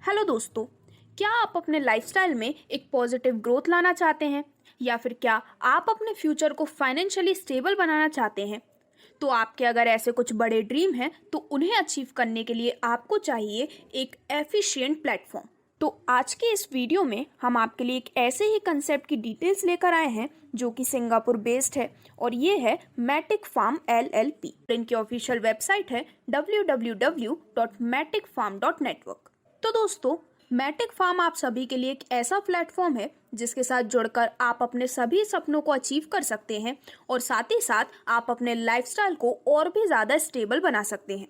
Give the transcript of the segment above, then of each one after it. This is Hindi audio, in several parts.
हेलो दोस्तों, क्या आप अपने लाइफस्टाइल में एक पॉजिटिव ग्रोथ लाना चाहते हैं या फिर क्या आप अपने फ्यूचर को फाइनेंशियली स्टेबल बनाना चाहते हैं? तो आपके अगर ऐसे कुछ बड़े ड्रीम हैं तो उन्हें अचीव करने के लिए आपको चाहिए एक एफिशिएंट प्लेटफॉर्म। तो आज के इस वीडियो में हम आपके लिए एक ऐसे ही कंसेप्ट की डिटेल्स लेकर आए हैं जो कि सिंगापुर बेस्ड है और ये है मैटिक फार्म LLP। इनकी ऑफिशियल वेबसाइट है www.maticfarm.network। तो दोस्तों, मैटिक फार्म आप सभी के लिए एक ऐसा प्लेटफॉर्म है जिसके साथ जुड़कर आप अपने सभी सपनों को अचीव कर सकते हैं और साथ ही साथ आप अपने लाइफस्टाइल को और भी ज़्यादा स्टेबल बना सकते हैं।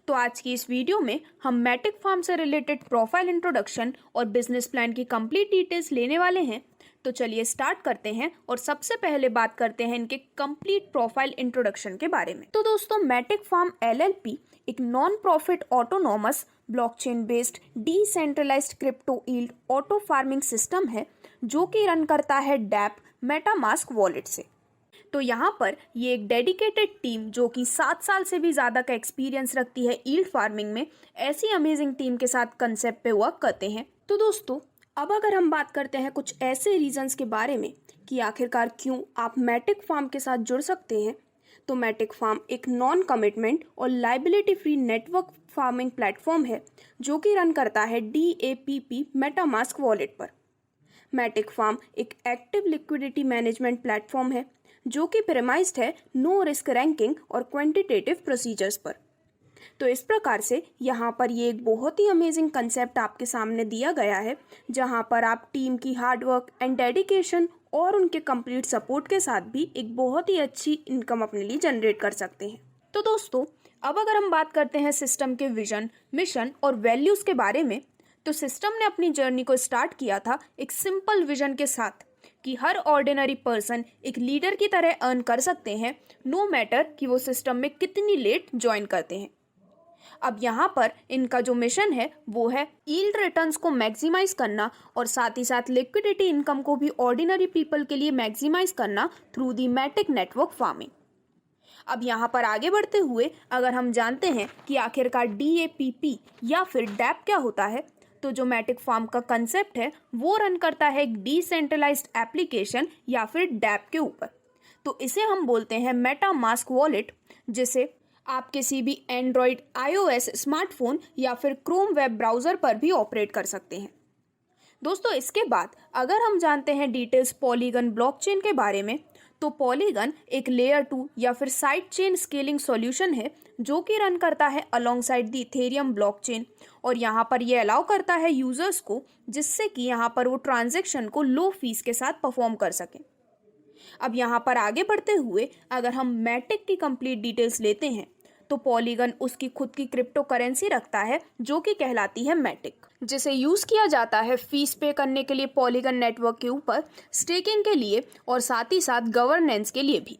तो आज की इस वीडियो में हम मैटिक फार्म से रिलेटेड प्रोफाइल इंट्रोडक्शन और बिजनेस प्लान की कंप्लीट डिटेल्स लेने वाले हैं। तो चलिए स्टार्ट करते हैं और सबसे पहले बात करते हैं इनके कंप्लीट प्रोफाइल इंट्रोडक्शन के बारे में। तो दोस्तों, मैटिक फार्म LLP एक non profit autonomous blockchain based decentralized crypto yield auto farming system है जो कि रन करता है डैप मेटामास्क वॉलेट से। तो यहाँ पर ये एक डेडिकेटेड टीम जो कि 7 साल से भी ज़्यादा का एक्सपीरियंस रखती है यील्ड फार्मिंग में, ऐसी अमेजिंग टीम के साथ कंसेप्ट पे वर्क करते हैं। तो दोस्तों, अब अगर हम बात करते हैं कुछ ऐसे रीजंस के बारे में कि आखिरकार क्यों आप मैटिक फार्म के साथ जुड़ सकते हैं, तो मैटिक फार्म एक नॉन कमिटमेंट और liability free network farming platform है जो कि रन करता है DAPP मेटामास्क वॉलेट पर। मैटिक फार्म एक एक्टिव लिक्विडिटी मैनेजमेंट प्लेटफॉर्म है जो कि प्रेमाइज्ड है नो रिस्क रैंकिंग और क्वांटिटेटिव प्रोसीजर्स पर। तो इस प्रकार से यहाँ पर ये एक बहुत ही अमेजिंग कंसेप्ट आपके सामने दिया गया है जहाँ पर आप टीम की हार्डवर्क एंड डेडिकेशन और उनके कंप्लीट सपोर्ट के साथ भी एक बहुत ही अच्छी इनकम अपने लिए जनरेट कर सकते हैं। तो दोस्तों, अब अगर हम बात करते हैं सिस्टम के विजन, मिशन और वैल्यूज़ के बारे में, तो सिस्टम ने अपनी जर्नी को स्टार्ट किया था एक सिंपल विजन के साथ कि हर ऑर्डिनरी पर्सन एक लीडर की तरह अर्न कर सकते हैं, नो मैटर कि वो सिस्टम में कितनी लेट ज्वाइन करते हैं। अब यहाँ पर इनका जो मिशन है वो है यील्ड रिटर्न्स को मैक्सिमाइज करना और साथ ही साथ लिक्विडिटी इनकम को भी ऑर्डिनरी पीपल के लिए मैक्सिमाइज करना through the Matic network farming. अब यहाँ पर आगे बढ़ते हुए अगर हम जानते हैं कि आखिरकार DAPP या फिर डैप क्या होता है, तो जो मैटिक फार्म का कंसेप्ट है वो रन करता है एक डिसेंट्रलाइज्ड एप्लीकेशन या फिर डैप के ऊपर। तो इसे हम बोलते हैं मेटामास्क वॉलेट, जिसे आप किसी भी एंड्रॉयड, iOS स्मार्टफोन या फिर क्रोम वेब ब्राउज़र पर भी ऑपरेट कर सकते हैं। दोस्तों, इसके बाद अगर हम जानते हैं डिटेल्स पॉलीगन ब्लॉकचेन के बारे में, तो पॉलीगन एक लेयर 2 या फिर साइड चेन स्केलिंग सॉल्यूशन है जो कि रन करता है अलोंगसाइड द इथेरियम ब्लॉकचेन और यहाँ पर ये अलाउ करता है यूजर्स को, जिससे कि यहाँ पर वो ट्रांजैक्शन को लो फीस के साथ परफॉर्म कर सकें। अब यहाँ पर आगे बढ़ते हुए अगर हम मैटिक की कंप्लीट डिटेल्स लेते हैं, तो पॉलीगन उसकी खुद की क्रिप्टो करेंसी रखता है जो कि कहलाती है मैटिक, जिसे यूज़ किया जाता है फीस पे करने के लिए पॉलीगन नेटवर्क के ऊपर, स्टेकिंग के लिए और साथ ही साथ गवर्नेंस के लिए भी।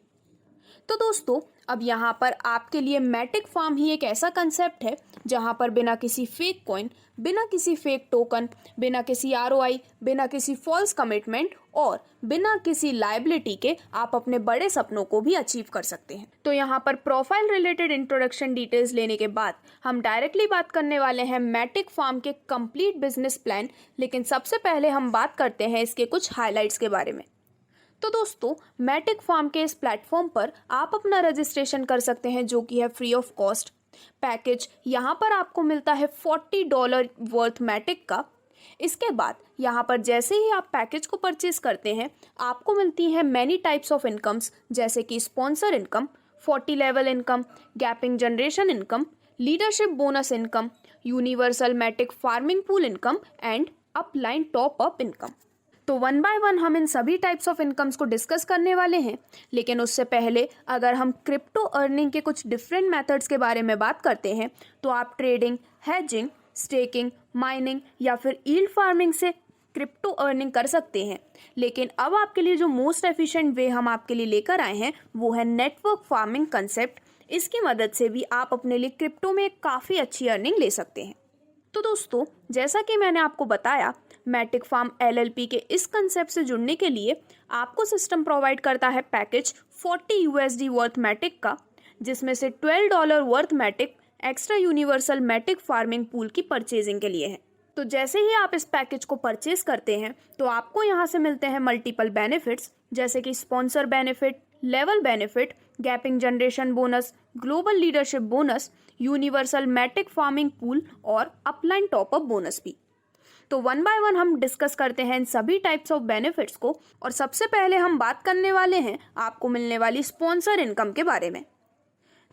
तो दोस्तों, अब यहाँ पर आपके लिए मैटिक फार्म ही एक ऐसा कंसेप्ट है जहाँ पर बिना किसी फेक कॉइन, बिना किसी फेक टोकन, बिना किसी ROI, बिना किसी फॉल्स कमिटमेंट और बिना किसी लायबिलिटी के आप अपने बड़े सपनों को भी अचीव कर सकते हैं। तो यहाँ पर प्रोफाइल रिलेटेड इंट्रोडक्शन डिटेल्स लेने के बाद हम डायरेक्टली बात करने वाले हैं मैटिक फार्म के कंप्लीट बिजनेस प्लान, लेकिन सबसे पहले हम बात करते हैं इसके कुछ हाईलाइट्स के बारे में। तो दोस्तों, मैटिक फार्म के इस प्लेटफॉर्म पर आप अपना रजिस्ट्रेशन कर सकते हैं जो कि है फ्री ऑफ कॉस्ट। पैकेज यहाँ पर आपको मिलता है $40 वर्थ मैटिक का। इसके बाद यहाँ पर जैसे ही आप पैकेज को परचेज करते हैं आपको मिलती हैं मैनी टाइप्स ऑफ इनकम्स, जैसे कि sponsor income, 40 level income, gapping generation income, leadership bonus income, universal Matic farming pool income and upline top up income. तो 1 बाय 1 हम इन सभी टाइप्स ऑफ इनकम्स को डिस्कस करने वाले हैं, लेकिन उससे पहले अगर हम क्रिप्टो अर्निंग के कुछ डिफरेंट मेथड्स के बारे में बात करते हैं, तो आप ट्रेडिंग, हेजिंग, स्टेकिंग, माइनिंग या फिर यील्ड फार्मिंग से क्रिप्टो अर्निंग कर सकते हैं। लेकिन अब आपके लिए जो मोस्ट एफिशिएंट वे हम आपके लिए लेकर आए हैं वो है नेटवर्क फार्मिंग कंसेप्ट। इसकी मदद से भी आप अपने लिए क्रिप्टो में काफ़ी अच्छी अर्निंग ले सकते हैं। तो दोस्तों, जैसा कि मैंने आपको बताया, मैटिक फार्म LLP के इस कंसेप्ट से जुड़ने के लिए आपको सिस्टम प्रोवाइड करता है पैकेज $40 वर्थ मैटिक का, जिसमें से $12 worth Matic extra universal Matic farming pool की परचेजिंग के लिए है। तो जैसे ही आप इस पैकेज को परचेज करते हैं तो आपको यहाँ से मिलते हैं मल्टीपल बेनिफिट्स, जैसे कि sponsor benefit, level benefit, gapping generation bonus, global leadership bonus, universal Matic farming pool और अपलाइन टॉपअप बोनस भी। तो वन बाय वन हम डिस्कस करते हैं इन सभी टाइप्स ऑफ बेनिफिट्स को। और सबसे पहले हम बात करने वाले हैं आपको मिलने वाली स्पॉन्सर इनकम के बारे में।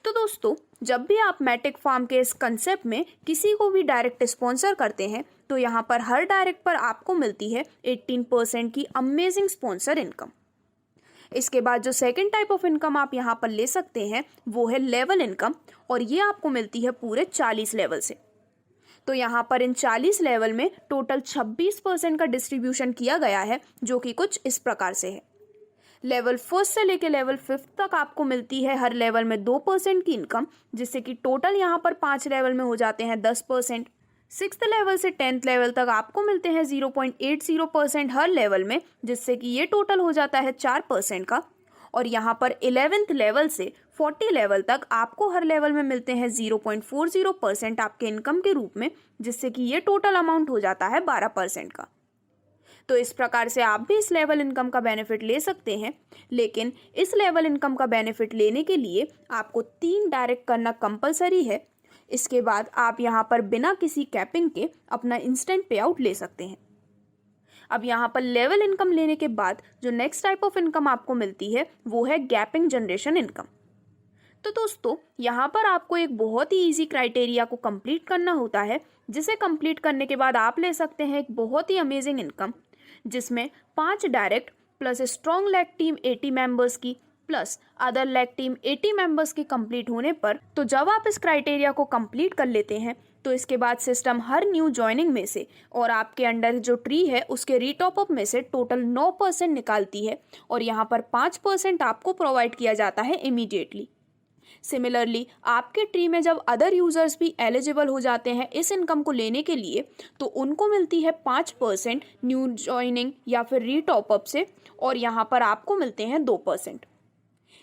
तो दोस्तों, जब भी आप मैटिक फार्म के इस कंसेप्ट में किसी को भी डायरेक्ट स्पॉन्सर करते हैं तो यहाँ पर हर डायरेक्ट पर आपको मिलती है 18% की अमेजिंग स्पॉन्सर इनकम। इसके बाद जो सेकंड टाइप ऑफ इनकम आप यहाँ पर ले सकते हैं वो है लेवल इनकम, और ये आपको मिलती है पूरे 40 लेवल से। तो यहाँ पर इन 40 लेवल में टोटल 26% का डिस्ट्रीब्यूशन किया गया है, जो कि कुछ इस प्रकार से है। लेवल 1 से लेके लेवल 5 तक आपको मिलती है हर लेवल में 2% की इनकम, जिससे कि टोटल यहाँ पर 5 लेवल में हो जाते हैं 10%। 6th लेवल से 10th लेवल तक आपको मिलते हैं 0.80% हर लेवल में, जिससे कि ये टोटल हो जाता है 4% का। और यहाँ पर 11th लेवल से 40 लेवल तक आपको हर लेवल में मिलते हैं 0.40% आपके इनकम के रूप में, जिससे कि ये टोटल अमाउंट हो जाता है 12% का। तो इस प्रकार से आप भी इस लेवल इनकम का बेनिफिट ले सकते हैं, लेकिन इस लेवल इनकम का बेनिफिट लेने के लिए आपको 3 डायरेक्ट करना कंपलसरी है। इसके बाद आप यहाँ पर बिना किसी कैपिंग के अपना इंस्टेंट पे आउट ले सकते हैं। अब यहाँ पर लेवल इनकम लेने के बाद जो नेक्स्ट टाइप ऑफ इनकम आपको मिलती है वो है गैपिंग जनरेशन इनकम। तो दोस्तों, यहाँ पर आपको एक बहुत ही इजी क्राइटेरिया को कंप्लीट करना होता है, जिसे कंप्लीट करने के बाद आप ले सकते हैं एक बहुत ही अमेजिंग इनकम, जिसमें 5 direct plus strong leg team 80 members की plus other leg team 80 members की कंप्लीट होने पर, तो जब आप इस क्राइटेरिया को कंप्लीट कर लेते हैं तो इसके बाद सिस्टम हर न्यू ज्वाइनिंग में से और आपके अंडर जो ट्री है उसके रीटॉप अप में से टोटल 9% निकालती है, और यहाँ पर 5% आपको प्रोवाइड किया जाता है इमीडिएटली। सिमिलरली आपके ट्री में जब अदर यूजर्स भी एलिजिबल हो जाते हैं इस इनकम को लेने के लिए, तो उनको मिलती है 5% न्यू ज्वाइनिंग या फिर रीटॉप अप से, और यहाँ पर आपको मिलते हैं 2%।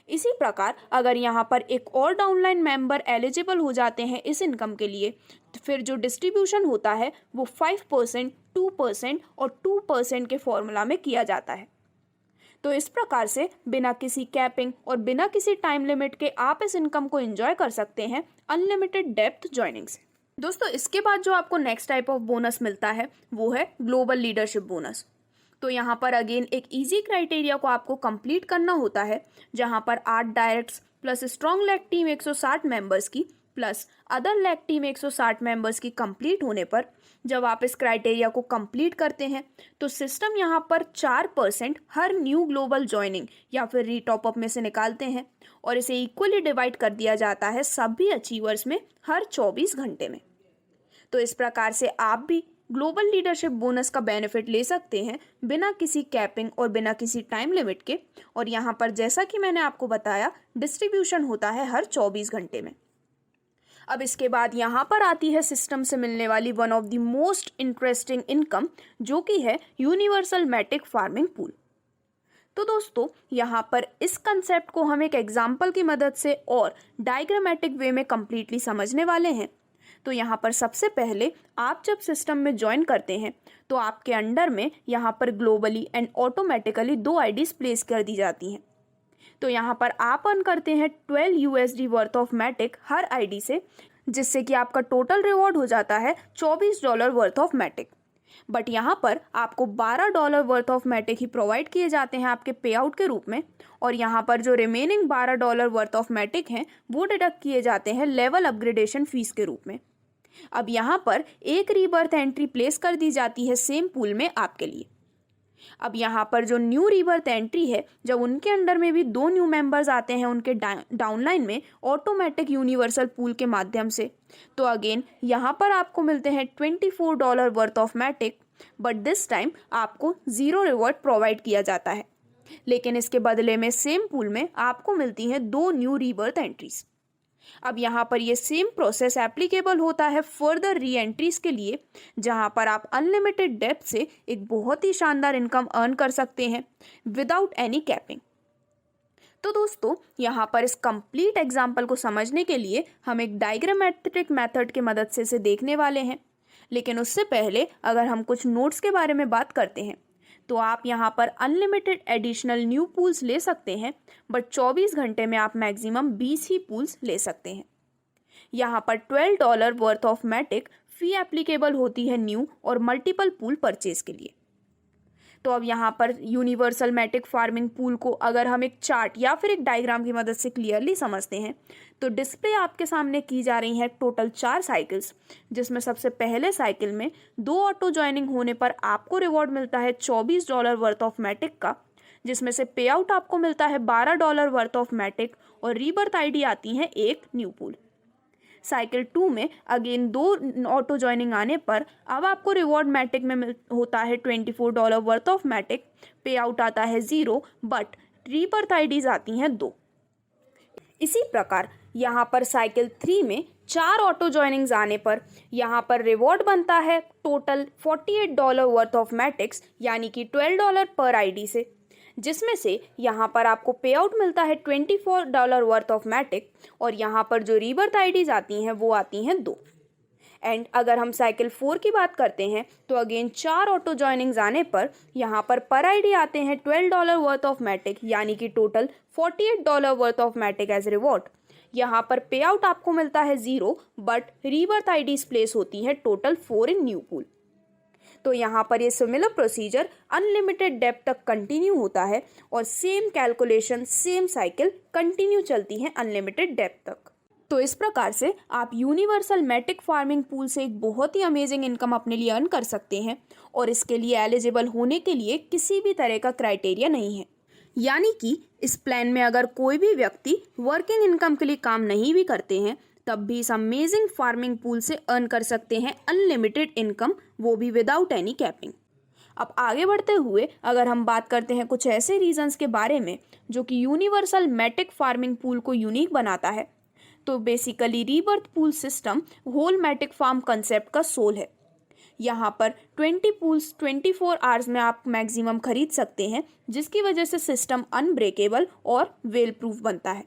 इसी प्रकार अगर यहाँ पर एक और डाउनलाइन मेंबर एलिजिबल हो जाते हैं इस इनकम के लिए, तो फिर जो डिस्ट्रीब्यूशन होता है वो 5%, 2% और 2% के फॉर्मूला में किया जाता है। तो इस प्रकार से बिना किसी कैपिंग और बिना किसी टाइम लिमिट के आप इस इनकम को एंजॉय कर सकते हैं अनलिमिटेड डेप्थ ज्वाइनिंग से। दोस्तों, इसके बाद जो आपको नेक्स्ट टाइप ऑफ बोनस मिलता है वो है ग्लोबल लीडरशिप बोनस। तो यहाँ पर अगेन एक इजी क्राइटेरिया को आपको कंप्लीट करना होता है, जहाँ पर 8 directs plus strong leg team 160 members की plus other leg team 160 members की कंप्लीट होने पर जब आप इस क्राइटेरिया को कंप्लीट करते हैं तो सिस्टम यहाँ पर 4% हर न्यू ग्लोबल ज्वाइनिंग या फिर रीटॉप अप में से निकालते हैं, और इसे इक्वली डिवाइड कर दिया जाता है सभी अचीवर्स में हर 24 घंटे में। तो इस प्रकार से आप भी ग्लोबल लीडरशिप बोनस का बेनिफिट ले सकते हैं बिना किसी कैपिंग और बिना किसी टाइम लिमिट के, और यहाँ पर जैसा कि मैंने आपको बताया डिस्ट्रीब्यूशन होता है हर 24 घंटे में। अब इसके बाद यहाँ पर आती है सिस्टम से मिलने वाली one of the most interesting income, जो कि है यूनिवर्सल मैटिक फार्मिंग पूल। तो दोस्तों, यहाँ पर इस कंसेप्ट को हम एक एग्जाम्पल की मदद से और डायग्रामेटिक वे में कंप्लीटली समझने वाले हैं। तो यहाँ पर सबसे पहले आप जब सिस्टम में ज्वाइन करते हैं तो आपके अंडर में यहाँ पर globally and automatically 2 IDs place कर दी जाती हैं। तो यहाँ पर आप अर्न करते हैं 12 USD वर्थ ऑफ मैटिक हर आईडी से, जिससे कि आपका टोटल रिवॉर्ड हो जाता है $24 वर्थ ऑफ मैटिक। बट यहाँ पर आपको $12 वर्थ ऑफ मैटिक ही प्रोवाइड किए जाते हैं आपके पे आउट के रूप में, और यहाँ पर जो रिमेनिंग $12 वर्थ ऑफ मैटिक हैं वो डिडक्ट किए जाते हैं लेवल अपग्रेडेशन फीस के रूप में। अब यहाँ पर एक रीबर्थ एंट्री प्लेस कर दी जाती है सेम पूल में आपके लिए। अब यहाँ पर जो न्यू रीबर्थ एंट्री है, जब उनके अंडर में भी 2 न्यू मेंबर्स आते हैं उनके डाउनलाइन में ऑटोमेटिक यूनिवर्सल पूल के माध्यम से, तो अगेन यहाँ पर आपको मिलते हैं $24 worth of Matic, but this time आपको 0 रिवॉर्ड प्रोवाइड किया जाता है, लेकिन इसके बदले में सेम पूल में आपको मिलती हैं 2 न्यू रीबर्थ एंट्रीज। अब यहाँ पर ये सेम प्रोसेस एप्लीकेबल होता है फर्दर री एंट्रीज के लिए, जहाँ पर आप अनलिमिटेड डेप्थ से एक बहुत ही शानदार इनकम अर्न कर सकते हैं विदाउट एनी कैपिंग। तो दोस्तों, यहाँ पर इस कंप्लीट एग्जाम्पल को समझने के लिए हम एक डायग्रामेट्रिक मेथड की मदद से इसे देखने वाले हैं। लेकिन उससे पहले अगर हम कुछ नोट्स के बारे में बात करते हैं तो आप यहाँ पर अनलिमिटेड एडिशनल न्यू पूल्स ले सकते हैं, बट 24 घंटे में आप मैक्सिमम 20 ही पूल्स ले सकते हैं। यहाँ पर $12 worth of Matic fee applicable होती है न्यू और मल्टीपल पूल परचेज के लिए। तो अब यहाँ पर यूनिवर्सल मैटिक फार्मिंग पूल को अगर हम एक चार्ट या फिर एक डायग्राम की मदद से क्लियरली समझते हैं तो डिस्प्ले आपके सामने की जा रही है टोटल 4 साइकिल्स, जिसमें सबसे पहले साइकिल में 2 ऑटो ज्वाइनिंग होने पर आपको रिवॉर्ड मिलता है $24 वर्थ ऑफ मैटिक का, जिसमें से पे आउट आपको मिलता है $12 वर्थ ऑफ मैटिक और रीबर्थ आईडी आती है एक न्यू पूल। साइकिल 2 में अगेन 2 ऑटो ज्वाइनिंग आने पर अब आपको रिवॉर्ड मैटिक में होता है $24 वर्थ ऑफ मैटिक, पे आउट आता है 0, बट रीबर्थ आईडीज आती हैं 2। इसी प्रकार यहाँ पर साइकिल 3 में 4 ऑटो ज्वाइनिंग्स आने पर यहाँ पर रिवॉर्ड बनता है टोटल $48 वर्थ ऑफ मैटिक्स, यानी कि $12 पर आईडी से, जिसमें से यहाँ पर आपको पे आउट मिलता है $24 वर्थ ऑफ मैटिक और यहाँ पर जो रीबर्थ आईडीज आती हैं वो आती हैं 2। एंड अगर हम साइकिल 4 की बात करते हैं तो अगेन 4 ऑटो ज्वाइनिंग्स आने पर यहाँ पर आईडी आते हैं $12 वर्थ ऑफ मैटिक, यानी कि total $48 worth of Matic as reward. यहाँ पर पे आउट आपको मिलता है 0, बट रीबर्थ आईडीज प्लेस होती है टोटल 4 इन न्यू पूल। तो यहाँ पर ये सिमिलर प्रोसीजर अनलिमिटेड डेप्थ तक कंटिन्यू होता है और same calculation same cycle continue चलती है अनलिमिटेड डेप्थ तक। तो इस प्रकार से आप यूनिवर्सल मैटिक फार्मिंग पूल से एक बहुत ही अमेजिंग इनकम अपने लिए अर्न कर सकते हैं और इसके लिए एलिजिबल होने के लिए किसी भी तरह का क्राइटेरिया नहीं है। यानी कि इस प्लान में अगर कोई भी व्यक्ति वर्किंग इनकम के लिए काम नहीं भी करते हैं तब भी इस अमेजिंग फार्मिंग पूल से अर्न कर सकते हैं अनलिमिटेड इनकम, वो भी विदाउट एनी कैपिंग। अब आगे बढ़ते हुए अगर हम बात करते हैं कुछ ऐसे रीजंस के बारे में जो कि यूनिवर्सल मैटिक फार्मिंग पूल को यूनिक बनाता है, तो basically rebirth pool system whole Matic farm concept का सोल है। यहाँ पर 20 पूल्स 24 आवर्स में आप मैक्सिमम खरीद सकते हैं, जिसकी वजह से सिस्टम अनब्रेकेबल और वेल प्रूफ बनता है।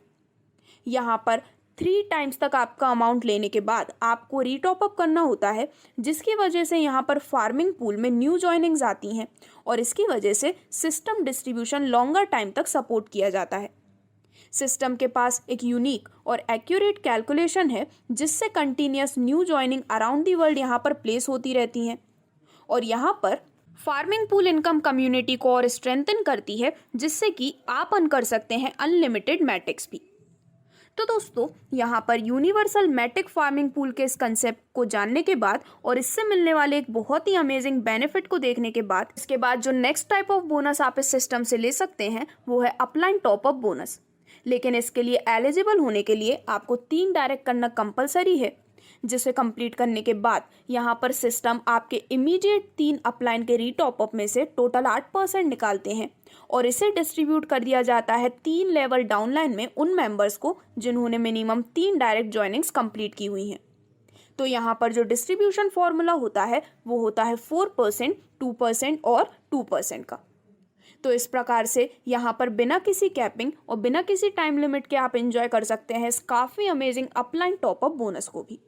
यहाँ पर 3 टाइम्स तक आपका अमाउंट लेने के बाद आपको रीटॉप अप करना होता है, जिसकी वजह से यहाँ पर फार्मिंग पूल में न्यू ज्वाइनिंग्स आती हैं और इसकी वजह से सिस्टम डिस्ट्रीब्यूशन लॉन्गर टाइम तक सपोर्ट किया जाता है। सिस्टम के पास एक यूनिक और एक्यूरेट कैलकुलेशन है, जिससे continuous new joining around the world यहाँ पर प्लेस होती रहती हैं और यहाँ पर फार्मिंग पूल इनकम कम्युनिटी को और स्ट्रेंथन करती है, जिससे कि आप अर्न कर सकते हैं अनलिमिटेड मैटिक्स भी। तो दोस्तों, यहाँ पर यूनिवर्सल मैटिक फार्मिंग पूल के इस कंसेप्ट को जानने के बाद और इससे मिलने वाले एक बहुत ही अमेजिंग बेनिफिट को देखने के बाद इसके बाद जो नेक्स्ट टाइप ऑफ बोनस आप इस सिस्टम से ले सकते हैं वो है अपलाइन टॉप अप बोनस। लेकिन इसके लिए एलिजिबल होने के लिए आपको 3 डायरेक्ट करना कंपलसरी है, जिसे कंप्लीट करने के बाद यहाँ पर सिस्टम आपके इमीडिएट 3 अपलाइन के रीटॉप अप में से टोटल 8% निकालते हैं और इसे डिस्ट्रीब्यूट कर दिया जाता है 3 लेवल डाउनलाइन में उन मेंबर्स को जिन्होंने मिनिमम 3 डायरेक्ट ज्वाइनिंग्स कंप्लीट की हुई हैं। तो यहाँ पर जो डिस्ट्रीब्यूशन फॉर्मूला होता है वो होता है 4%, 2% और 2% का। तो इस प्रकार से यहाँ पर बिना किसी कैपिंग और बिना किसी टाइम लिमिट के आप एंजॉय कर सकते हैं इस काफ़ी amazing upline top up bonus को भी।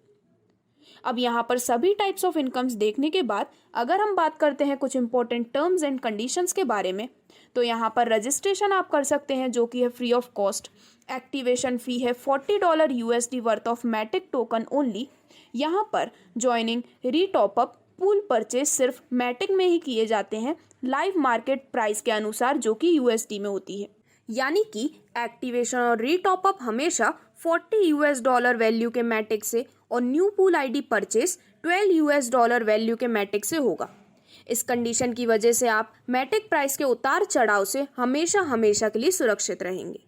अब यहाँ पर सभी टाइप्स ऑफ इनकम्स देखने के बाद अगर हम बात करते हैं कुछ इंपॉर्टेंट टर्म्स एंड कंडीशंस के बारे में, तो यहाँ पर रजिस्ट्रेशन आप कर सकते हैं जो कि है free of cost. Activation fee है $40 USD worth of Matic token only. यहाँ पर joining, retop up, pool purchase सिर्फ मैटिक में ही किए जाते हैं लाइव मार्केट प्राइस के अनुसार, जो कि USD में होती है। यानी कि एक्टिवेशन और रीटॉप अप हमेशा $40 वैल्यू के मैटिक से और new pool ID purchase $12 value के मैटिक से होगा। इस कंडीशन की वजह से आप मैटिक प्राइस के उतार चढ़ाव से हमेशा के लिए सुरक्षित रहेंगे।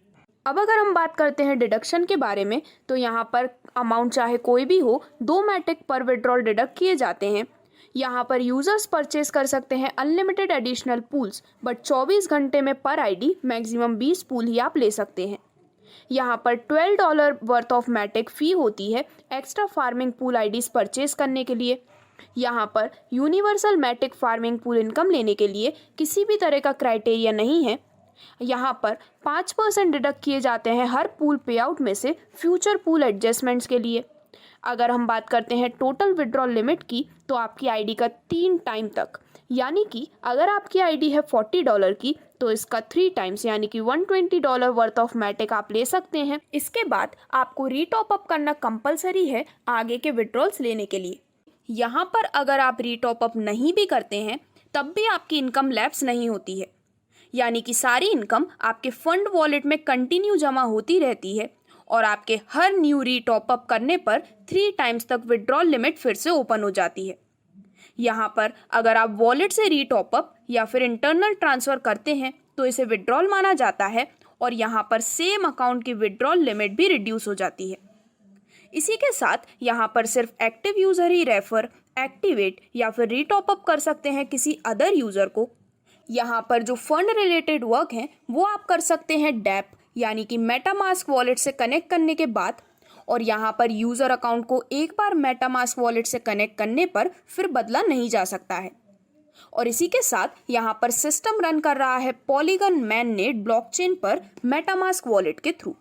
अब अगर हम बात करते हैं डिडक्शन के बारे में, तो यहाँ पर अमाउंट चाहे कोई भी हो, 2 मैटिक पर विड्रॉल डिडक्ट किए जाते हैं। यहाँ पर यूजर्स परचेज कर सकते हैं अनलिमिटेड एडिशनल पूल्स, बट 24 घंटे में पर आईडी मैक्सिमम 20 पूल ही आप ले सकते हैं। यहाँ पर $12 वर्थ ऑफ मैटिक फ़ी होती है extra farming pool IDs purchase करने के लिए। यहाँ पर universal Matic farming pool income लेने के लिए किसी भी तरह का क्राइटेरिया नहीं है। यहाँ पर 5% डिडक्ट किए जाते हैं हर पूल पे आउट में से फ्यूचर पूल एडजस्टमेंट्स के लिए। अगर हम बात करते हैं टोटल विड्रॉल लिमिट की, तो आपकी आईडी का 3 टाइम तक, यानी कि अगर आपकी आईडी है $40 की, तो इसका 3 टाइम्स यानी कि $120 वर्थ ऑफ मैटिक आप ले सकते हैं। इसके बाद आपको रीटॉप अप करना कंपलसरी है आगे के विड्रॉल्स लेने के लिए। यहाँ पर अगर आप रीटॉप अप नहीं भी करते हैं तब भी आपकी इनकम लैप्स नहीं होती है, यानी कि सारी इनकम आपके फंड वॉलेट में कंटिन्यू जमा होती रहती है और आपके हर न्यू रीटॉप अप करने पर 3 टाइम्स तक विड्रॉल लिमिट फिर से ओपन हो जाती है। यहाँ पर अगर आप वॉलेट से रीटॉप अप या फिर इंटरनल ट्रांसफ़र करते हैं तो इसे विड्रॉल माना जाता है और यहाँ पर सेम अकाउंट की विड्रॉल लिमिट भी रिड्यूस हो जाती है। इसी के साथ यहाँ पर सिर्फ एक्टिव यूज़र ही रेफर, एक्टिवेट या फिर रीटॉप अप कर सकते हैं किसी अदर यूज़र को। यहाँ पर जो फंड रिलेटेड वर्क हैं वो आप कर सकते हैं डैप यानी कि मेटामास्क वॉलेट से कनेक्ट करने के बाद, और यहाँ पर यूज़र अकाउंट को एक बार मेटामास्क वॉलेट से कनेक्ट करने पर फिर बदला नहीं जा सकता है। और इसी के साथ यहाँ पर सिस्टम रन कर रहा है पॉलीगन मैननेट ब्लॉकचेन पर मेटामास्क वॉलेट के थ्रू।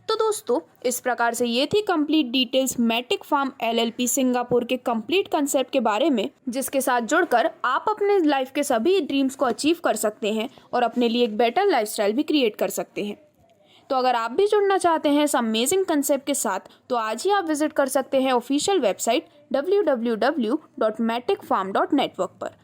तो दोस्तों, इस प्रकार से ये थी complete details Matic farm LLP Singapore के कंप्लीट कंसेप्ट के बारे में, जिसके साथ जुड़कर आप अपने लाइफ के सभी ड्रीम्स को अचीव कर सकते हैं और अपने लिए एक बेटर लाइफस्टाइल भी क्रिएट कर सकते हैं। तो अगर आप भी जुड़ना चाहते हैं इस अमेजिंग कंसेप्ट के साथ, तो आज ही आप विजिट कर सकते हैं ऑफिशियल वेबसाइट www.maticfarm.network पर।